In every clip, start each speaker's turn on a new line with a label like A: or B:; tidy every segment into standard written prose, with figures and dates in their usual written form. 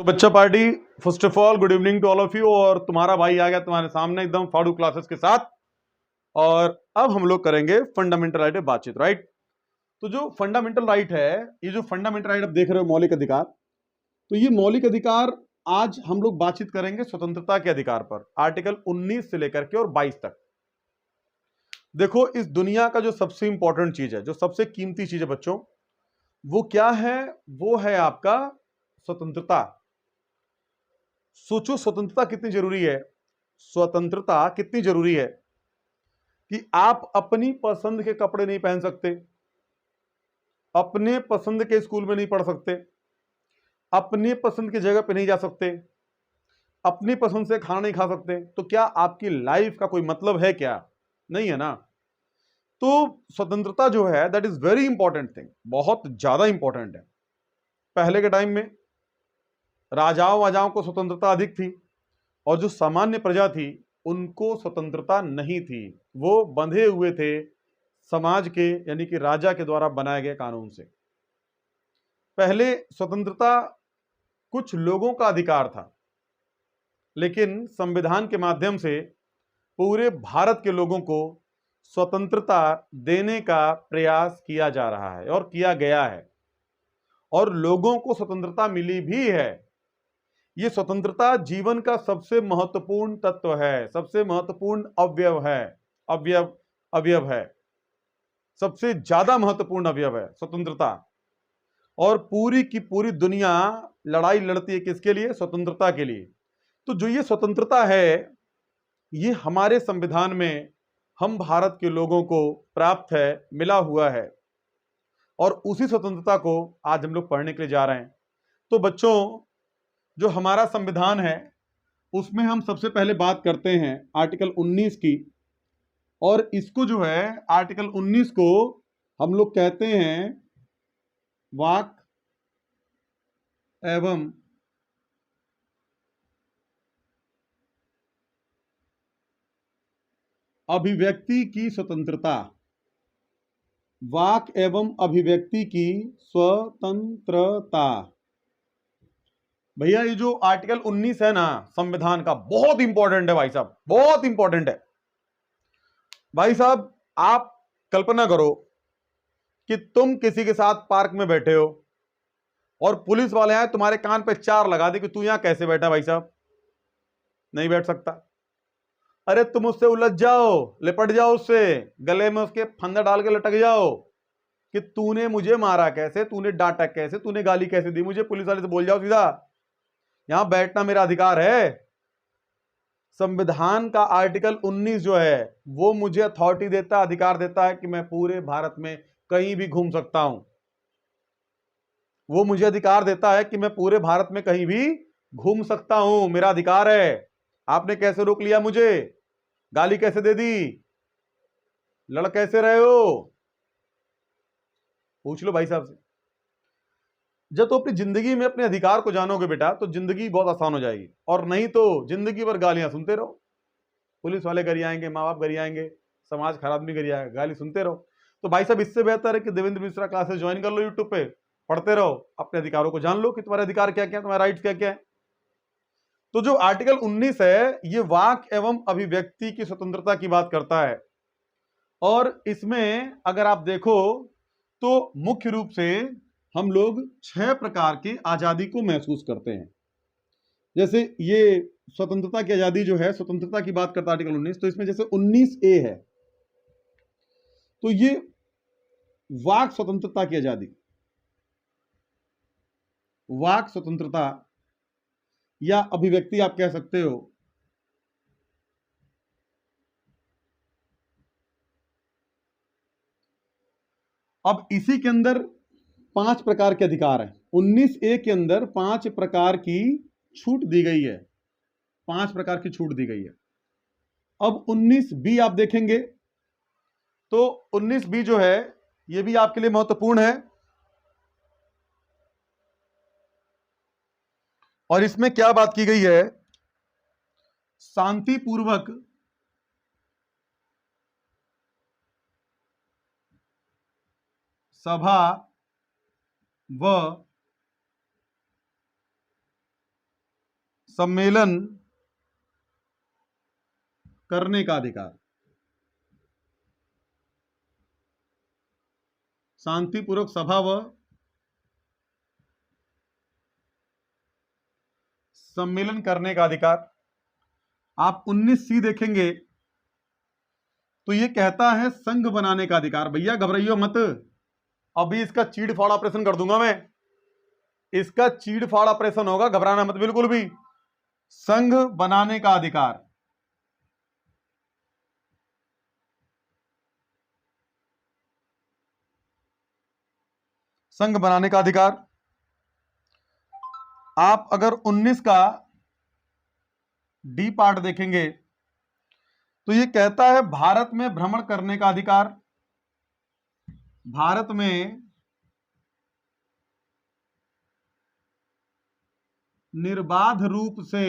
A: तो बच्चा party, first of all good evening to all of you. और तुम्हारा भाई आ गया तुम्हारे सामने एकदम फाड़ू क्लासेस के साथ। और अब हम लोग करेंगे फंडामेंटल राइट पे बातचीत, राइट। तो जो फंडामेंटल राइट है, ये जो फंडामेंटल राइट आप देख रहे हो, मौलिक अधिकार, तो ये मौलिक अधिकार आज हम लोग बातचीत करेंगे स्वतंत्रता के अधिकार पर, आर्टिकल 19 से लेकर के और 22 तक। देखो, इस दुनिया का जो सबसे इंपॉर्टेंट चीज है, जो सबसे कीमती चीज है बच्चों, वो क्या है? वो है आपका स्वतंत्रता। सोचो स्वतंत्रता कितनी जरूरी है। स्वतंत्रता कितनी जरूरी है कि आप अपनी पसंद के कपड़े नहीं पहन सकते, अपने पसंद के स्कूल में नहीं पढ़ सकते, अपनी पसंद की जगह पे नहीं जा सकते, अपनी पसंद से खाना नहीं खा सकते। तो क्या आपकी लाइफ का कोई मतलब है? क्या नहीं है ना। तो स्वतंत्रता जो है, that is very important thing, बहुत ज्यादा इंपॉर्टेंट है। पहले के टाइम में राजाओं वाजाओं को स्वतंत्रता अधिक थी, और जो सामान्य प्रजा थी उनको स्वतंत्रता नहीं थी। वो बंधे हुए थे समाज के, यानी कि राजा के द्वारा बनाए गए कानून से। पहले स्वतंत्रता कुछ लोगों का अधिकार था, लेकिन संविधान के माध्यम से पूरे भारत के लोगों को स्वतंत्रता देने का प्रयास किया जा रहा है और किया गया है, और लोगों को स्वतंत्रता मिली भी है। ये स्वतंत्रता जीवन का सबसे महत्वपूर्ण तत्व है, सबसे महत्वपूर्ण अवयव है। अवयव अवयव है, सबसे ज्यादा महत्वपूर्ण अवयव है स्वतंत्रता। और पूरी की पूरी दुनिया लड़ाई लड़ती है किसके लिए? स्वतंत्रता के लिए। तो जो ये स्वतंत्रता है, ये हमारे संविधान में हम भारत के लोगों को प्राप्त है, मिला हुआ है। और उसी स्वतंत्रता को आज हम लोग पढ़ने के लिए जा रहे हैं। तो बच्चों, जो हमारा संविधान है उसमें हम सबसे पहले बात करते हैं आर्टिकल 19 की। और इसको जो है, आर्टिकल 19 को हम लोग कहते हैं वाक एवं अभिव्यक्ति की स्वतंत्रता। वाक एवं अभिव्यक्ति की स्वतंत्रता। भैया, ये जो आर्टिकल 19 है ना संविधान का, बहुत इंपॉर्टेंट है भाई साहब, बहुत इंपॉर्टेंट है भाई साहब। आप कल्पना करो कि तुम किसी के साथ पार्क में बैठे हो और पुलिस वाले आए, तुम्हारे कान पे चार लगा दे कि तू यहां कैसे बैठा भाई साहब, नहीं बैठ सकता। अरे तुम उससे उलझ जाओ, लिपट जाओ उससे, गले में उसके फंदा डाल के लटक जाओ कि तूने मुझे मारा कैसे, तूने डांटा कैसे, तूने गाली कैसे दी मुझे, पुलिस वाले से बोल जाओ सीधा, यहां बैठना मेरा अधिकार है। संविधान का आर्टिकल 19 जो है वो मुझे अथॉरिटी देता, अधिकार देता है कि मैं पूरे भारत में कहीं भी घूम सकता हूं। वो मुझे अधिकार देता है कि मैं पूरे भारत में कहीं भी घूम सकता हूं, मेरा अधिकार है। आपने कैसे रोक लिया मुझे? गाली कैसे दे दी? लड़ कैसे रहे हो? पूछ लो भाई साहब से। जब तो अपनी जिंदगी में अपने अधिकार को जानोगे बेटा, तो जिंदगी बहुत आसान हो जाएगी। और नहीं तो जिंदगी भर गालियां सुनते रहो, पुलिस वाले गरियाएंगे, माँ बाप गरियाएंगे, समाज खराब भी गरियाएगा, गाली सुनते रहो। तो भाई साहब, इससे बेहतर है कि देवेंद्र मिश्रा क्लासेस ज्वाइन कर लो यूट्यूब पे, पढ़ते रहो, अपने अधिकारों को जान लो कि तुम्हारे अधिकार क्या क्या है, तुम्हारे राइट्स क्या क्या है। तो जो आर्टिकल 19 है, ये वाक एवं अभिव्यक्ति की स्वतंत्रता की बात करता है। और इसमें अगर आप देखो तो मुख्य रूप से हम लोग 6 प्रकार की आजादी को महसूस करते हैं। जैसे ये स्वतंत्रता की आजादी जो है, स्वतंत्रता की बात करता है आर्टिकल 19, तो इसमें जैसे 19A है, तो ये वाक स्वतंत्रता की आजादी, वाक स्वतंत्रता या अभिव्यक्ति आप कह सकते हो। अब इसी के अंदर 5 प्रकार के अधिकार हैं। 19A के अंदर 5 प्रकार की छूट दी गई है, 5 प्रकार की छूट दी गई है। अब 19B आप देखेंगे तो 19B जो है, यह भी आपके लिए महत्वपूर्ण है। और इसमें क्या बात की गई है? शांतिपूर्वक सभा व सम्मेलन करने का अधिकार, शांतिपूर्वक सभा व सम्मेलन करने का अधिकार। आप 19C देखेंगे तो ये कहता है संघ बनाने का अधिकार। भैया घबराइयो मत, अभी इसका चीड़ फाड़ ऑपरेशन कर दूंगा मैं, इसका चीड़ फाड़ ऑपरेशन होगा, घबराना मत बिल्कुल भी। संघ बनाने का अधिकार, संघ बनाने का अधिकार। आप अगर 19 का डी पार्ट देखेंगे तो ये कहता है भारत में भ्रमण करने का अधिकार, भारत में निर्बाध रूप से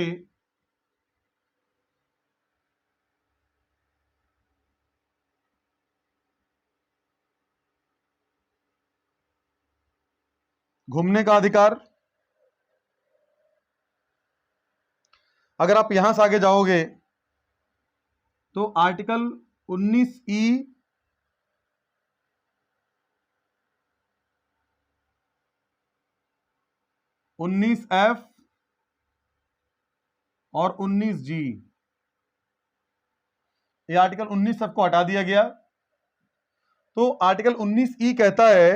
A: घूमने का अधिकार। अगर आप यहां से आगे जाओगे तो आर्टिकल 19E 19F और 19G, ये आर्टिकल 19F को हटा दिया गया। तो आर्टिकल 19E कहता है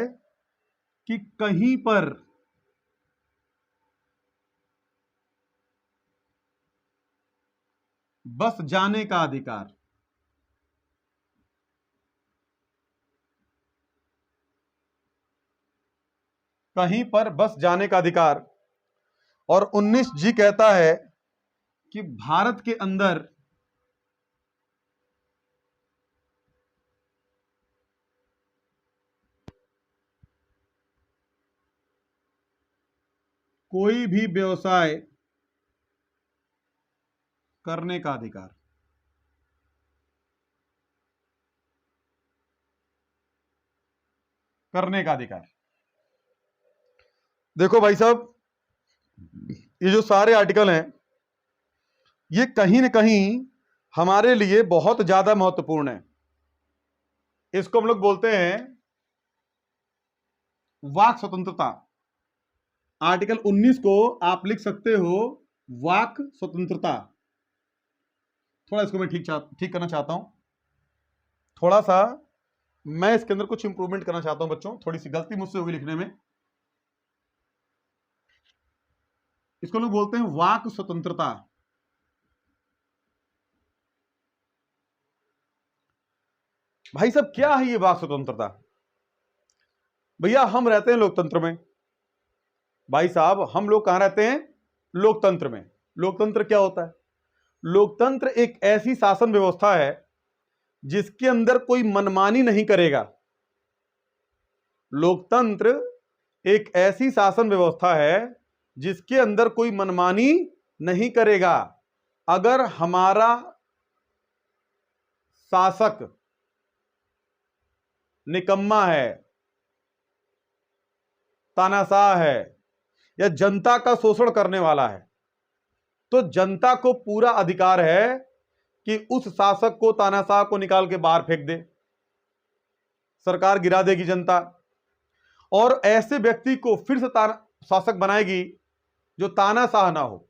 A: कि कहीं पर बस जाने का अधिकार, कहीं पर बस जाने का अधिकार। और 19G कहता है कि भारत के अंदर कोई भी व्यवसाय करने का अधिकार, करने का अधिकार। देखो भाई साहब, ये जो सारे आर्टिकल हैं ये कहीं ना कहीं हमारे लिए बहुत ज्यादा महत्वपूर्ण है। इसको हम लोग बोलते हैं वाक स्वतंत्रता। आर्टिकल 19 को आप लिख सकते हो वाक स्वतंत्रता। थोड़ा इसको मैं ठीक करना चाहता हूं, थोड़ा सा मैं इसके अंदर कुछ इंप्रूवमेंट करना चाहता हूं बच्चों, थोड़ी सी गलती मुझसे होगी लिखने में। इसको लोग बोलते हैं वाक स्वतंत्रता। भाई साहब क्या है ये वाक स्वतंत्रता? भैया हम रहते हैं लोकतंत्र में। भाई साहब हम लोग कहां रहते हैं? लोकतंत्र में। लोकतंत्र क्या होता है? लोकतंत्र एक ऐसी शासन व्यवस्था है जिसके अंदर कोई मनमानी नहीं करेगा। लोकतंत्र एक ऐसी शासन व्यवस्था है जिसके अंदर कोई मनमानी नहीं करेगा। अगर हमारा शासक निकम्मा है, तानाशाह है या जनता का शोषण करने वाला है तो जनता को पूरा अधिकार है कि उस शासक को, तानाशाह को निकाल के बाहर फेंक दे, सरकार गिरा देगी जनता, और ऐसे व्यक्ति को फिर से शासक बनाएगी जो तानाशाह ना हो।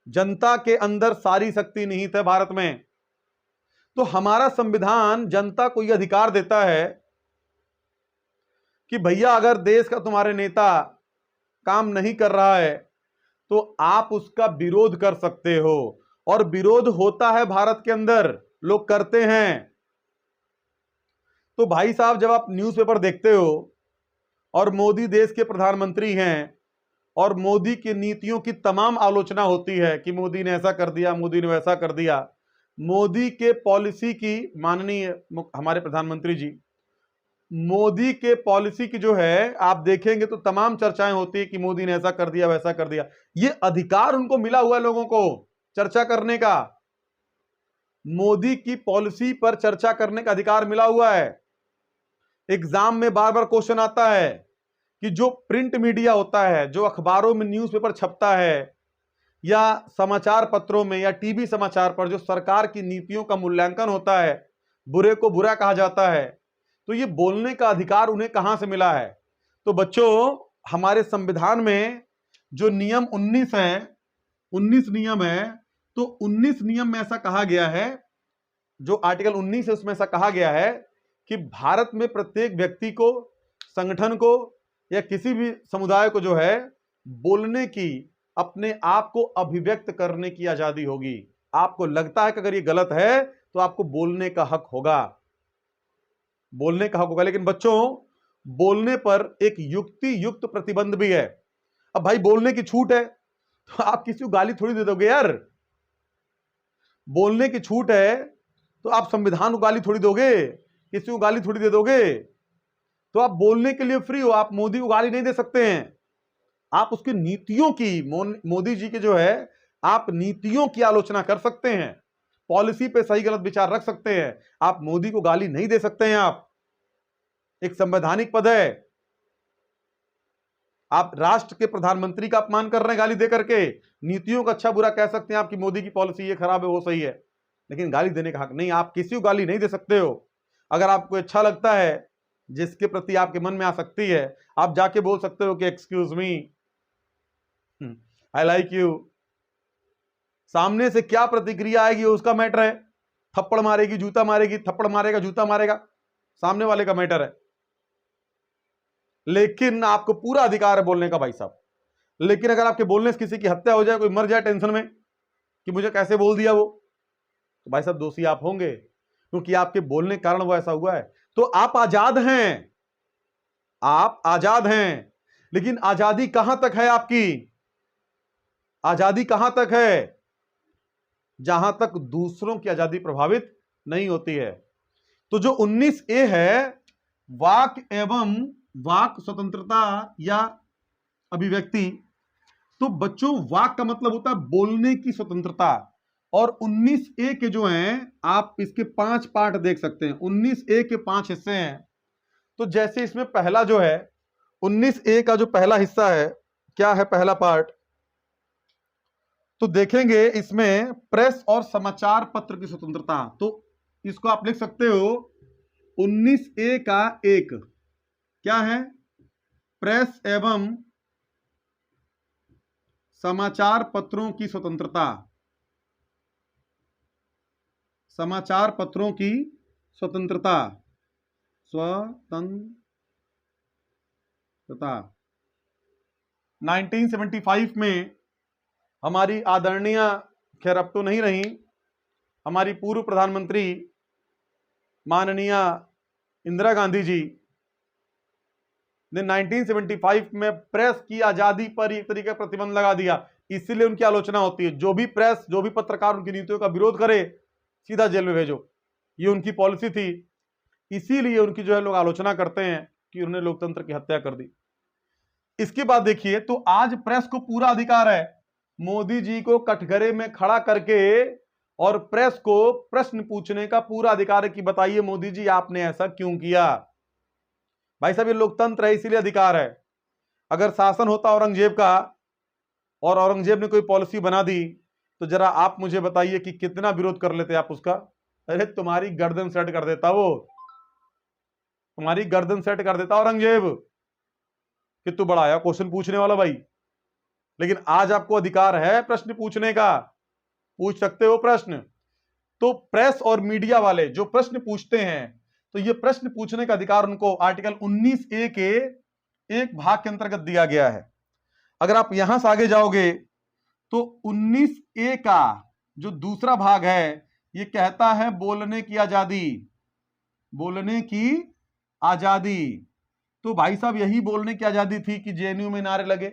A: जनता के अंदर सारी शक्ति निहित है भारत में। तो हमारा संविधान जनता को यह अधिकार देता है कि भैया अगर देश का तुम्हारे नेता काम नहीं कर रहा है तो आप उसका विरोध कर सकते हो, और विरोध होता है भारत के अंदर, लोग करते हैं। तो भाई साहब जब आप न्यूज़पेपर देखते हो और मोदी देश के प्रधानमंत्री हैं और मोदी की नीतियों की तमाम आलोचना होती है कि मोदी ने ऐसा कर दिया, मोदी ने वैसा कर दिया, मोदी के पॉलिसी की, माननीय हमारे प्रधानमंत्री जी, मोदी के पॉलिसी की जो है आप देखेंगे तो तमाम चर्चाएं होती है कि मोदी ने ऐसा कर दिया, वैसा कर दिया। ये अधिकार उनको मिला हुआ है लोगों को चर्चा करने का, मोदी की पॉलिसी पर चर्चा करने का अधिकार मिला हुआ है। एग्जाम में बार बार क्वेश्चन आता है कि जो प्रिंट मीडिया होता है, जो अखबारों में न्यूज़पेपर छपता है, या समाचार पत्रों में या टीवी समाचार पर जो सरकार की नीतियों का मूल्यांकन होता है, बुरे को बुरा कहा जाता है, तो ये बोलने का अधिकार उन्हें कहां से मिला है? तो बच्चों, हमारे संविधान में जो नियम 19 है, 19 नियम है, तो 19 नियम में ऐसा कहा गया है, जो आर्टिकल 19 है उसमें ऐसा कहा गया है कि भारत में प्रत्येक व्यक्ति को, संगठन को या किसी भी समुदाय को जो है बोलने की, अपने आप को अभिव्यक्त करने की आजादी होगी। आपको लगता है कि अगर ये गलत है तो आपको बोलने का हक होगा, बोलने का हक होगा। लेकिन बच्चों, बोलने पर एक युक्ति युक्त प्रतिबंध भी है। अब भाई बोलने की छूट है तो आप किसी को गाली थोड़ी दे दोगे यार। बोलने की छूट है तो आप संविधान को गाली थोड़ी दोगे, किसी को गाली थोड़ी दे दोगे। तो आप बोलने के लिए फ्री हो, आप मोदी को गाली नहीं दे सकते हैं। आप उसकी नीतियों की, मोदी जी के जो है, आप नीतियों की आलोचना कर सकते हैं, पॉलिसी पे सही गलत विचार रख सकते हैं। आप मोदी को गाली नहीं दे सकते हैं। आप एक संवैधानिक पद है, आप राष्ट्र के प्रधानमंत्री का अपमान कर रहे हैं गाली दे करके। नीतियों का अच्छा बुरा कह सकते हैं, आपकी मोदी की पॉलिसी ये खराब है वो सही है, लेकिन गाली देने का हक नहीं। आप किसी को गाली नहीं दे सकते हो। अगर आपको अच्छा लगता है, जिसके प्रति आपके मन में आसक्ति है, आप जाके बोल सकते हो कि excuse me, I like you. सामने से क्या प्रतिक्रिया आएगी उसका मैटर है। थप्पड़ मारेगी, जूता मारेगी, थप्पड़ मारेगा, जूता मारेगा, सामने वाले का मैटर है। लेकिन आपको पूरा अधिकार है बोलने का भाई साहब। लेकिन अगर आपके बोलने से किसी की हत्या हो जाए, कोई मर जाए टेंशन में कि मुझे कैसे बोल दिया वो, तो भाई साहब दोषी आप होंगे, क्योंकि आपके बोलने के कारण वो ऐसा हुआ है। तो आप आजाद हैं, आप आजाद हैं, लेकिन आजादी कहां तक है आपकी? आजादी कहां तक है? जहां तक दूसरों की आजादी प्रभावित नहीं होती है। तो जो 19A है, वाक एवं वाक स्वतंत्रता या अभिव्यक्ति, तो बच्चों वाक का मतलब होता है बोलने की स्वतंत्रता। और 19A के जो हैं, आप इसके 5 पार्ट देख सकते हैं। 19A के 5 हिस्से हैं। तो जैसे इसमें पहला जो है, 19A का जो पहला हिस्सा है, क्या है पहला पार्ट? तो देखेंगे इसमें प्रेस और समाचार पत्र की स्वतंत्रता। तो इसको आप लिख सकते हो 19A का 1, क्या है? प्रेस एवं समाचार पत्रों की स्वतंत्रता। समाचार पत्रों की स्वतंत्रता, स्वतंत्रता 1975 में हमारी आदरणीय, खैर अब तो नहीं रही, हमारी पूर्व प्रधानमंत्री माननीय इंदिरा गांधी जी ने 1975 में प्रेस की आजादी पर एक तरीके का प्रतिबंध लगा दिया। इसीलिए उनकी आलोचना होती है। जो भी प्रेस, जो भी पत्रकार उनकी नीतियों का विरोध करे, सीधा जेल में भेजो, ये उनकी पॉलिसी थी। इसीलिए उनकी जो है लोग आलोचना करते हैं कि उन्होंने लोकतंत्र की हत्या कर दी। इसके बाद देखिए, तो आज प्रेस को पूरा अधिकार है मोदी जी को कटघरे में खड़ा करके, और प्रेस को प्रश्न पूछने का पूरा अधिकार है कि बताइए मोदी जी आपने ऐसा क्यों किया। भाई साहब ये लोकतंत्र है, इसीलिए अधिकार है। अगर शासन होता औरंगजेब का और औरंगजेब ने कोई पॉलिसी बना दी, तो जरा आप मुझे बताइए कि कितना विरोध कर लेते आप उसका। अरे तुम्हारी गर्दन सेट कर देता वो, तुम्हारी गर्दन सेट कर देता औरंगजेब कि तू बड़ा आया क्वेश्चन पूछने वाला भाई। लेकिन आज आपको अधिकार है प्रश्न पूछने का, पूछ सकते हो प्रश्न। तो प्रेस और मीडिया वाले जो प्रश्न पूछते हैं, तो ये प्रश्न पूछने का अधिकार उनको आर्टिकल 19A के एक भाग के अंतर्गत दिया गया है। अगर आप यहां से आगे जाओगे तो 19A का जो दूसरा भाग है, ये कहता है बोलने की आजादी, बोलने की आजादी। तो भाई साहब यही बोलने की आजादी थी कि जेएनयू में नारे लगे।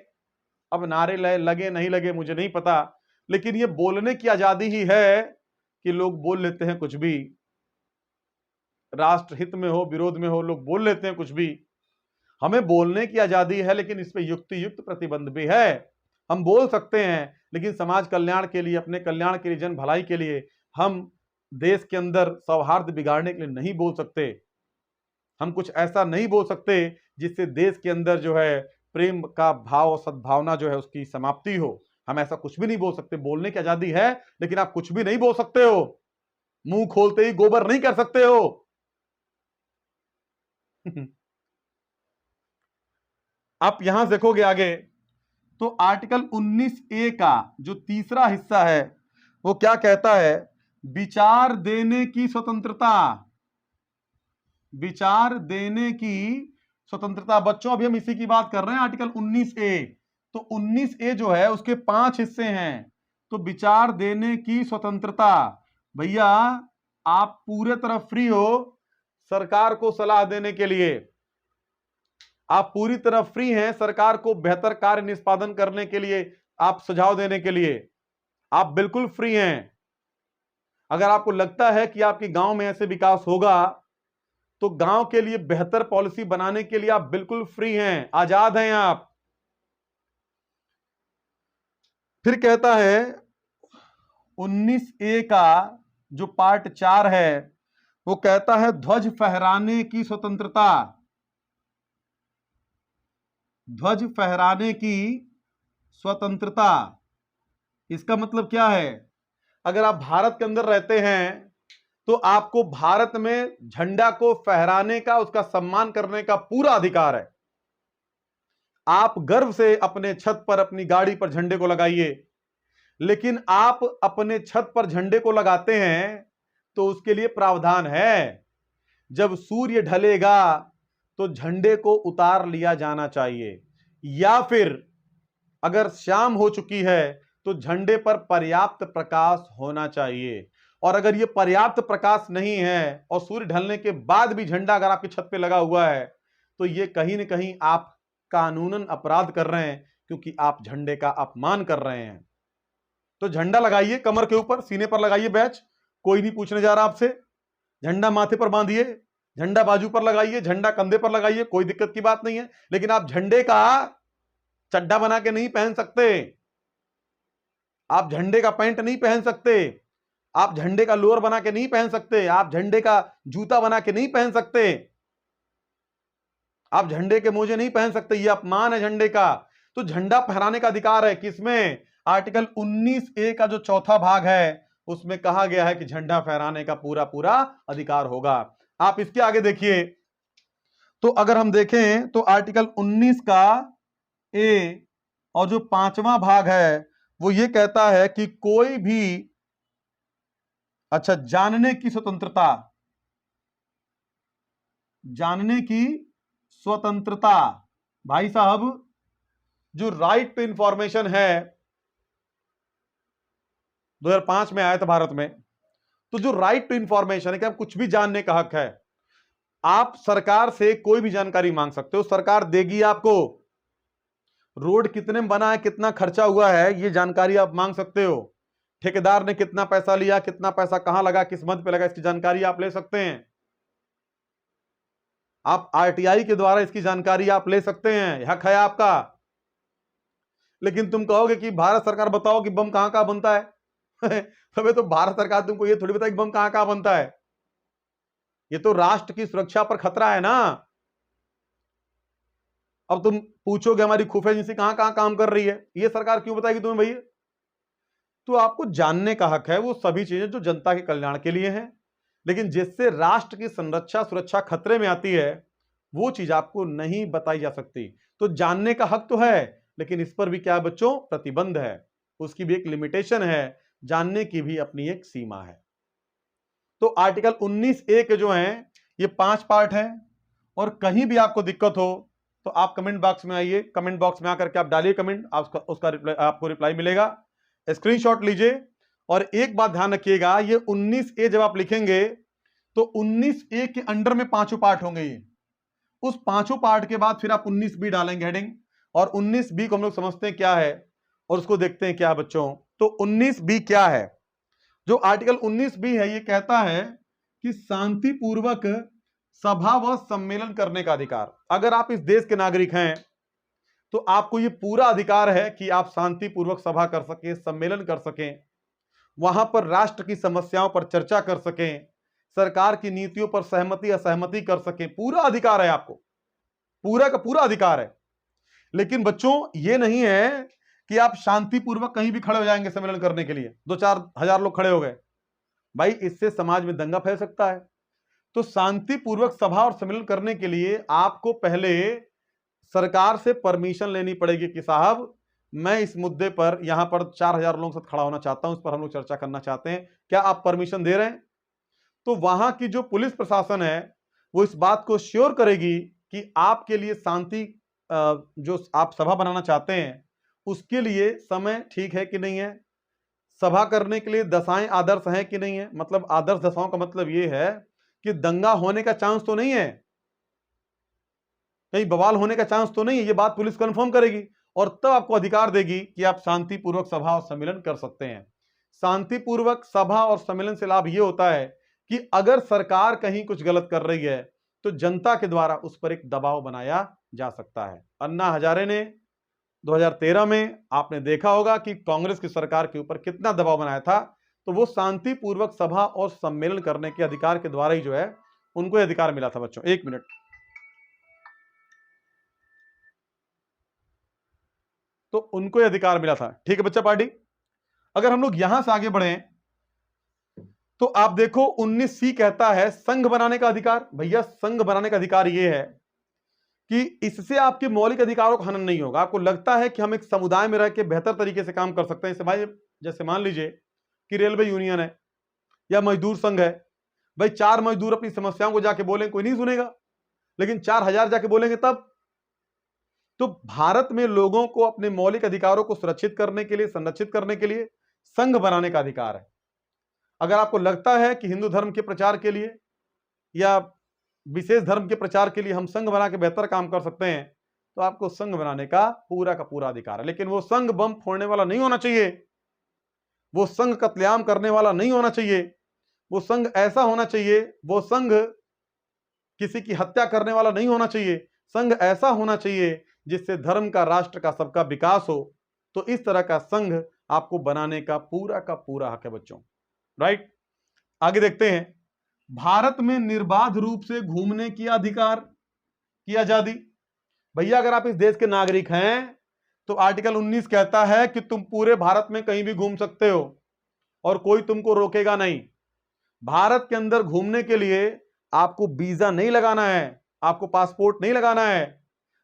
A: अब नारे लगे नहीं लगे मुझे नहीं पता, लेकिन ये बोलने की आजादी ही है कि लोग बोल लेते हैं कुछ भी, राष्ट्रहित में हो विरोध में हो, लोग बोल लेते हैं कुछ भी। हमें बोलने की आजादी है, लेकिन इस पे युक्ति युक्त प्रतिबंध भी है। हम बोल सकते हैं, लेकिन समाज कल्याण के लिए, अपने कल्याण के लिए, जन भलाई के लिए, हम देश के अंदर सौहार्द बिगाड़ने के लिए नहीं बोल सकते। हम कुछ ऐसा नहीं बोल सकते जिससे देश के अंदर जो है प्रेम का भाव, सद्भावना जो है उसकी समाप्ति हो। हम ऐसा कुछ भी नहीं बोल सकते, बोलने की आजादी है, लेकिन आप कुछ भी नहीं बोल सकते हो, मुंह खोलते ही गोबर नहीं कर सकते हो। आप यहां देखोगे आगे तो आर्टिकल 19A का जो तीसरा हिस्सा है वो क्या कहता है, विचार देने की स्वतंत्रता, विचार देने की स्वतंत्रता। बच्चों अभी हम इसी की बात कर रहे हैं, आर्टिकल 19A। तो 19A जो है उसके 5 हिस्से हैं। तो विचार देने की स्वतंत्रता, भैया आप पूरे तरह फ्री हो सरकार को सलाह देने के लिए, आप पूरी तरह फ्री हैं सरकार को बेहतर कार्य निष्पादन करने के लिए, आप सुझाव देने के लिए आप बिल्कुल फ्री हैं। अगर आपको लगता है कि आपके गांव में ऐसे विकास होगा तो गांव के लिए बेहतर पॉलिसी बनाने के लिए आप बिल्कुल फ्री हैं, आजाद हैं आप। फिर कहता है 19A का जो पार्ट 4 है वो कहता है ध्वज फहराने की स्वतंत्रता, ध्वज फहराने की स्वतंत्रता। इसका मतलब क्या है, अगर आप भारत के अंदर रहते हैं तो आपको भारत में झंडा को फहराने का, उसका सम्मान करने का पूरा अधिकार है। आप गर्व से अपने छत पर अपनी गाड़ी पर झंडे को लगाइए, लेकिन आप अपने छत पर झंडे को लगाते हैं तो उसके लिए प्रावधान है, जब सूर्य ढलेगा तो झंडे को उतार लिया जाना चाहिए, या फिर अगर शाम हो चुकी है तो झंडे पर पर्याप्त प्रकाश होना चाहिए। और अगर यह पर्याप्त प्रकाश नहीं है और सूर्य ढलने के बाद भी झंडा अगर आपकी छत पे लगा हुआ है तो यह कहीं ना कहीं आप कानूनन अपराध कर रहे हैं, क्योंकि आप झंडे का अपमान कर रहे हैं। तो झंडा लगाइए कमर के ऊपर, सीने पर लगाइए बैच, कोई नहीं पूछने जा रहा आपसे। झंडा माथे पर बांधिए, झंडा बाजू पर लगाइए, झंडा कंधे पर लगाइए, कोई दिक्कत की बात नहीं है। लेकिन आप झंडे का चड्डा बना के नहीं पहन सकते, आप झंडे का पैंट नहीं पहन सकते, आप झंडे का लोअर बना के नहीं पहन सकते, आप झंडे का जूता बना के नहीं पहन सकते, आप झंडे के मोजे नहीं पहन सकते, यह अपमान है झंडे का। तो झंडा फहराने का अधिकार है किसमें, आर्टिकल 19A का जो चौथा भाग है उसमें कहा गया है कि झंडा फहराने का पूरा पूरा अधिकार होगा। आप इसके आगे देखिए, तो अगर हम देखें तो आर्टिकल 19 का ए और जो 5वां भाग है वो ये कहता है कि कोई भी, अच्छा, जानने की स्वतंत्रता, जानने की स्वतंत्रता। भाई साहब जो राइट टू इंफॉर्मेशन है 2005 में आया था भारत में, तो जो राइट टू इंफॉर्मेशन है कि आप कुछ भी जानने का हक है, आप सरकार से कोई भी जानकारी मांग सकते हो, सरकार देगी आपको। रोड कितने में बना है, कितना खर्चा हुआ है, ये जानकारी आप मांग सकते हो। ठेकेदार ने कितना पैसा लिया, कितना पैसा कहां लगा, किस मद पे लगा, इसकी जानकारी आप ले सकते हैं। आप आरटीआई के द्वारा इसकी जानकारी आप ले सकते हैं, हक है आपका। लेकिन तुम कहोगे कि भारत सरकार बताओ कि बम कहां कहां बनता है तबे तो भारत सरकार तुमको ये थोड़ी बताए कि बम कहां कहां बनता है। ये तो राष्ट्र की सुरक्षा पर खतरा है ना। अब तुम पूछोगे हमारी खुफिया एजेंसी कहां कहां काम कर रही है, ये सरकार क्यों बताएगी तुम्हें भैया। तो आपको जानने का हक है वो सभी चीजें जो जनता के कल्याण के लिए हैं, लेकिन जिससे राष्ट्र की संरक्षा सुरक्षा खतरे में आती है वो चीज आपको नहीं बताई जा सकती। तो जानने का हक तो है, लेकिन इस पर भी क्या बच्चों, प्रतिबंध है, उसकी भी एक लिमिटेशन है, जानने की भी अपनी एक सीमा है। तो आर्टिकल 19A के जो हैं ये 5 पार्ट हैं, और कहीं भी आपको दिक्कत हो तो आप कमेंट बॉक्स में आइए, कमेंट बॉक्स में आकर के आप डालिए कमेंट, उसका रिप्लाई, आपको रिप्लाई मिलेगा। स्क्रीनशॉट लीजिए। और एक बात ध्यान रखिएगा, ये 19A जब आप लिखेंगे तो 19A के अंडर में 5 पार्ट होंगे, ये उस 5 पार्ट के बाद फिर आप 19B डालेंगे हेडिंग, और 19B को हम लोग समझते हैं क्या है और उसको देखते हैं क्या है बच्चों। तो 19B क्या है, जो आर्टिकल 19B है ये कहता है कि शांतिपूर्वक सभा व सम्मेलन करने का अधिकार। अगर आप इस देश के नागरिक हैं तो आपको ये पूरा अधिकार है कि आप शांतिपूर्वक सभा कर सकें, सम्मेलन कर सकें, वहां पर राष्ट्र की समस्याओं पर चर्चा कर सकें, सरकार की नीतियों पर सहमति असहमति कर सकें, पूरा अधिकार है आपको, पूरा का पूरा अधिकार है। लेकिन बच्चों ये नहीं है कि आप शांतिपूर्वक कहीं भी खड़े हो जाएंगे सम्मेलन करने के लिए, 2-4 हजार लोग खड़े हो गए, भाई इससे समाज में दंगा फैल सकता है। तो शांतिपूर्वक सभा और सम्मेलन करने के लिए आपको पहले सरकार से परमिशन लेनी पड़ेगी कि साहब मैं इस मुद्दे पर यहां पर 4,000 लोगों के साथ खड़ा होना चाहता हूं, इस पर हम लोग चर्चा करना चाहते हैं, क्या आप परमिशन दे रहे हैं? तो वहां की जो पुलिस प्रशासन है वो इस बात को श्योर करेगी कि आपके लिए शांति जो आप सभा बनाना चाहते हैं उसके लिए समय ठीक है कि नहीं है, सभा करने के लिए दशाएं आदर्श हैं कि नहीं है। मतलब आदर्श दशाओं का मतलब यह है कि दंगा होने का चांस तो नहीं है, कहीं बवाल होने का चांस तो नहीं है, ये बात पुलिस कंफर्म करेगी और तब आपको अधिकार देगी कि आप शांतिपूर्वक सभा और सम्मेलन कर सकते हैं। शांतिपूर्वक सभा और सम्मेलन से लाभ यह होता है कि अगर सरकार कहीं कुछ गलत कर रही है तो जनता के द्वारा उस पर एक दबाव बनाया जा सकता है। अन्ना हजारे ने 2013 में आपने देखा होगा कि कांग्रेस की सरकार के ऊपर कितना दबाव बनाया था, तो वो शांतिपूर्वक सभा और सम्मेलन करने के अधिकार के द्वारा ही जो है उनको अधिकार मिला था। बच्चों 1 मिनट, तो उनको अधिकार मिला था। ठीक है बच्चा पार्टी। अगर हम लोग यहां से आगे बढ़े तो आप देखो 19C कहता है संघ बनाने का अधिकार। भैया संघ बनाने का अधिकार यह है कि इससे आपके मौलिक अधिकारों का हनन नहीं होगा। आपको लगता है कि हम एक समुदाय में रह के बेहतर तरीके से काम कर सकते हैं, भाई जैसे मान लीजिए कि रेलवे यूनियन है या मजदूर संघ है, भाई 4 मजदूर अपनी समस्याओं को जाके बोलें कोई नहीं सुनेगा, लेकिन 4,000 जाके बोलेंगे तब। तो भारत में लोगों को अपने मौलिक अधिकारों को सुरक्षित करने के लिए, संरक्षित करने के लिए संघ बनाने का अधिकार है। अगर आपको लगता है कि हिंदू धर्म के प्रचार के लिए या विशेष धर्म के प्रचार के लिए हम संघ बना के बेहतर काम कर सकते हैं तो आपको संघ बनाने का पूरा अधिकार है। लेकिन वो संघ बम फोड़ने वाला नहीं होना चाहिए, वो संघ कत्लेआम करने वाला नहीं होना चाहिए, वो संघ ऐसा होना चाहिए, वो संघ किसी की हत्या करने वाला नहीं होना चाहिए, संघ ऐसा होना चाहिए जिससे धर्म का, राष्ट्र का, सबका विकास हो। तो इस तरह का संघ आपको बनाने का पूरा हक है बच्चों। राइट, आगे देखते हैं। भारत में निर्बाध रूप से घूमने की अधिकार की आजादी। भैया अगर आप इस देश के नागरिक हैं तो आर्टिकल 19 कहता है कि तुम पूरे भारत में कहीं भी घूम सकते हो और कोई तुमको रोकेगा नहीं। भारत के अंदर घूमने के लिए आपको वीजा नहीं लगाना है, आपको पासपोर्ट नहीं लगाना है।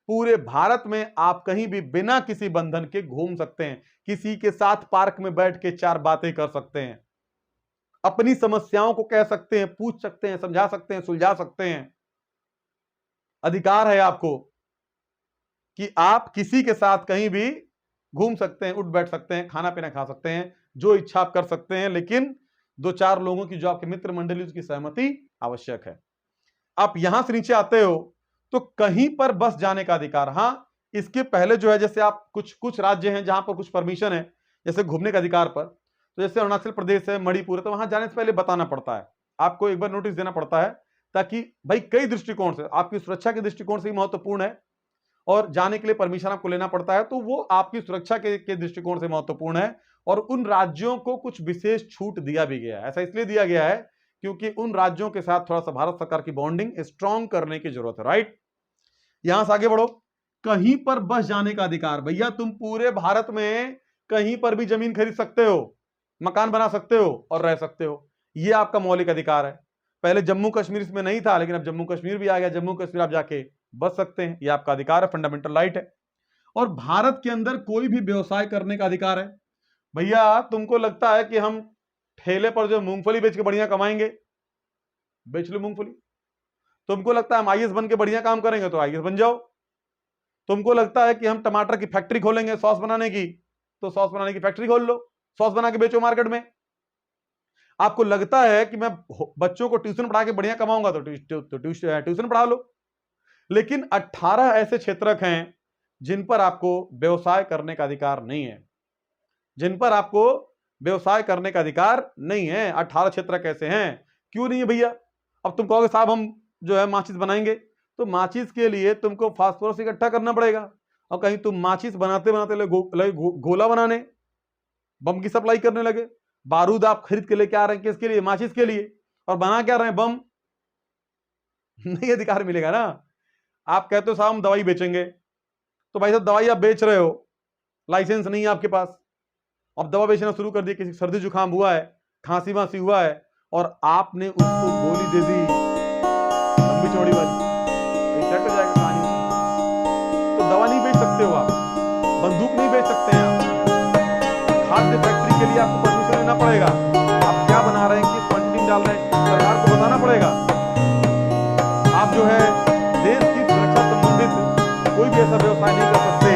A: पूरे भारत में आप कहीं भी बिना किसी बंधन के घूम सकते हैं, किसी के साथ पार्क में बैठ के 4 बातें कर सकते हैं, अपनी समस्याओं को कह सकते हैं, पूछ सकते हैं, समझा सकते हैं, सुलझा सकते हैं। अधिकार है आपको कि आप किसी के साथ कहीं भी घूम सकते हैं, उठ बैठ सकते हैं, खाना पीना खा सकते हैं, जो इच्छा आप कर सकते हैं, लेकिन 2-4 लोगों की जो आपके मित्र मंडली उसकी सहमति आवश्यक है। आप यहां से नीचे आते हो तो कहीं पर बस जाने का अधिकार। हां, इसके पहले जो है जैसे आप कुछ राज्य हैं जहां पर कुछ परमिशन है, जैसे घूमने का अधिकार पर, तो जैसे अरुणाचल प्रदेश है, मणिपुर है, तो वहां जाने से पहले बताना पड़ता है, आपको एक बार नोटिस देना पड़ता है, ताकि भाई कई दृष्टिकोण से, आपकी सुरक्षा के दृष्टिकोण से भी महत्वपूर्ण है और जाने के लिए परमिशन आपको लेना पड़ता है, तो वो आपकी सुरक्षा के दृष्टिकोण से महत्वपूर्ण है। और उन राज्यों को कुछ विशेष छूट दिया भी गया है। ऐसा इसलिए दिया गया है क्योंकि उन राज्यों के साथ थोड़ा सा भारत सरकार की बॉन्डिंग स्ट्रांग करने की जरूरत है। राइट, यहां से आगे बढ़ो। कहीं पर बस जाने का अधिकार। भैया तुम पूरे भारत में कहीं पर भी जमीन खरीद सकते हो, मकान बना सकते हो और रह सकते हो, यह आपका मौलिक अधिकार है। पहले जम्मू कश्मीर इसमें नहीं था, लेकिन अब जम्मू कश्मीर भी आ गया। जम्मू कश्मीर आप जाके बस सकते हैं, यह आपका अधिकार है, फंडामेंटल राइट है। और भारत के अंदर कोई भी व्यवसाय करने का अधिकार है। भैया तुमको लगता है कि हम ठेले पर जो मूंगफली बेच के बढ़िया कमाएंगे, बेच लो मूंगफली। तुमको लगता है हम आईएएस बन के बढ़िया काम करेंगे, तो आईएएस बन जाओ। तुमको लगता है कि हम टमाटर की फैक्ट्री खोलेंगे सॉस बनाने की, तो सॉस बनाने की फैक्ट्री खोल लो, सॉस बना के बेचो मार्केट में। आपको लगता है कि मैं बच्चों को ट्यूशन पढ़ा के बढ़िया कमाऊंगा, तो ट्यूशन पढ़ा लो। लेकिन 18 ऐसे क्षेत्रक हैं जिन पर आपको व्यवसाय करने का अधिकार नहीं है, जिन पर आपको व्यवसाय करने का अधिकार नहीं है। 18 क्षेत्र कैसे हैं? क्यों नहीं है भैया? अब तुम कहोगे साहब हम जो है माचिस बनाएंगे, तो माचिस के लिए तुमको फास्फोरस इकट्ठा करना पड़ेगा, और कहीं तुम माचिस बनाते बनाते लगे गोला बनाने, बम की सप्लाई करने लगे। बारूद आप खरीद के लेके आ रहे हैं किसके लिए? माचिस के लिए, और बना क्या रहे हैं? बम। नहीं अधिकार मिलेगा ना। आप कहते हो साहब हम दवाई बेचेंगे, तो भाई साहब दवाई आप बेच रहे हो, लाइसेंस नहीं है आपके पास, अब दवा बेचना शुरू कर दिया, किसी सर्दी जुकाम हुआ है, खांसी वांसी हुआ है और आपने उसको गोली दे दी लंबी चौड़ी वाली, सेट हो जाएगा कहानी उसकी। तो दवा नहीं बेच सकते हो आप, बंदूक नहीं बेच सकते हैं आप। खाद्य फैक्ट्री के लिए आपको परमिशन लेना पड़ेगा, आप क्या बना रहे हैं, किस क्वांटिटी में डाल रहे हैं, सरकार को बताना पड़ेगा। आप जो है देश की सुरक्षा संबंधित कोई भी ऐसा व्यवसाय नहीं कर सकते